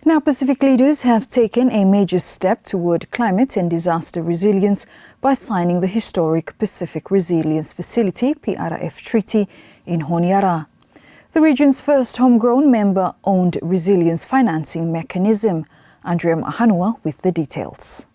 Now, Pacific leaders have taken a major step toward climate and disaster resilience by signing the historic Pacific Resilience Facility (PRF Treaty) in Honiara, the region's first homegrown member-owned resilience financing mechanism. Honiara with the details.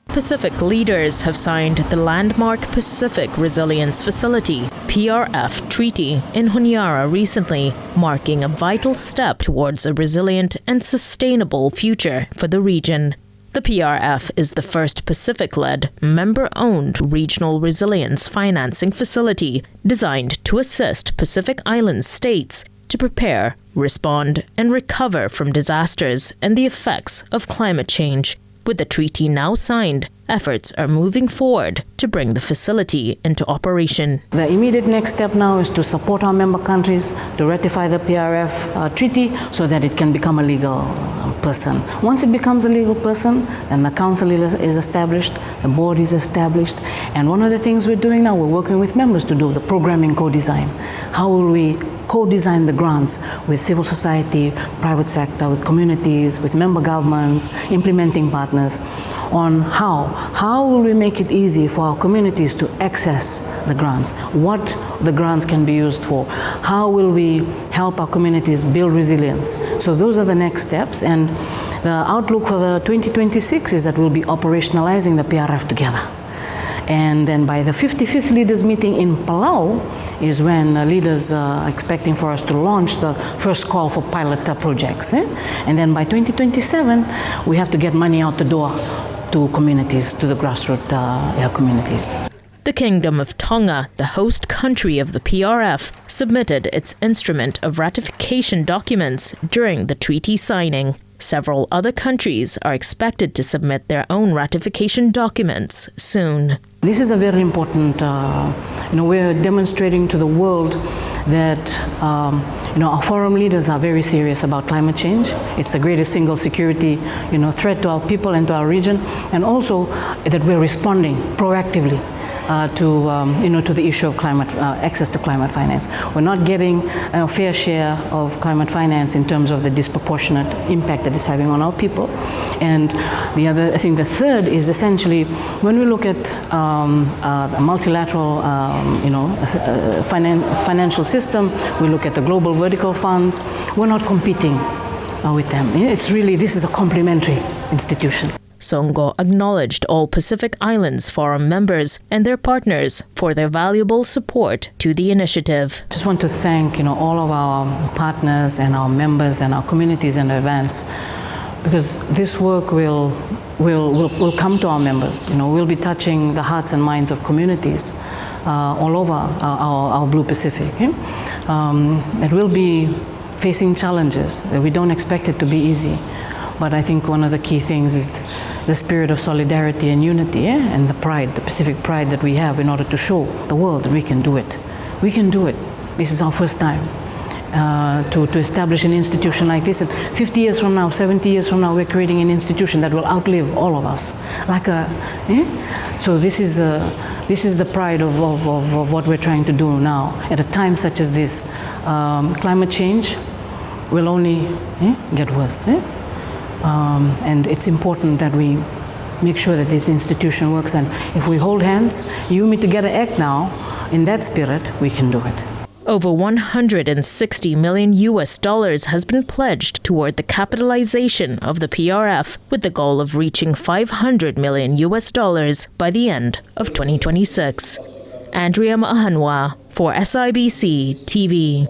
Pacific leaders have signed the landmark Pacific Resilience Facility (PRF Treaty) in Honiara recently, marking a vital step towards a resilient and sustainable future for the region. The PRF is the first Pacific-led, member-owned regional resilience financing facility designed to assist Pacific Island states to prepare, respond, and recover from disasters and the effects of climate change. With the treaty now signed, efforts are moving forward to bring the facility into operation. The immediate next step now is to support our member countries to ratify the PRF treaty so that it can become a legal person. Once it becomes a legal person, then the council is established, the board is established, and one of the things we're doing now, we're working with members to do the programming co-design. How will we co-design the grants with civil society, private sector, with communities, with member governments, implementing partners, on how will we make it easy for our communities to access the grants, what the grants can be used for, how will we help our communities build resilience. So those are the next steps, and the outlook for the 2026 is that we'll be operationalizing the PRF together. And then by the 55th leaders meeting in Palau is when leaders are expecting for us to launch the first call for pilot projects. And then by 2027, we have to get money out the door to communities, to the grassroots communities. The Kingdom of Tonga, the host country of the PRF, submitted its instrument of ratification documents during the treaty signing. Several other countries are expected to submit their own ratification documents soon. This is a very important, we're demonstrating to the world that our forum leaders are very serious about climate change. It's the greatest single security threat to our people and to our region, and also that we're responding proactively to the issue of climate access to climate finance. We're not getting a fair share of climate finance in terms of the disproportionate impact that it's having on our people. And the third is essentially when we look at the multilateral, financial system, we look at the global vertical funds. We're not competing with them. This is a complementary institution. Songo acknowledged all Pacific Islands Forum members and their partners for their valuable support to the initiative. Just want to thank all of our partners and our members and our communities in advance, because this work will come to our members. We'll be touching the hearts and minds of communities all over our Blue Pacific. That will be facing challenges that we don't expect it to be easy. But I think one of the key things is the spirit of solidarity and unity, and the pride, the Pacific pride that we have in order to show the world that we can do it. We can do it. This is our first time to establish an institution like this. And 50 years from now, 70 years from now, we're creating an institution that will outlive all of us. So this is the pride of what we're trying to do now. At a time such as this, climate change will only get worse. And it's important that we make sure that this institution works, and if we hold hands, you and me together act now, in that spirit, we can do it. Over $160 million has been pledged toward the capitalization of the PRF, with the goal of reaching $500 million by the end of 2026. Honiara for SIBC TV.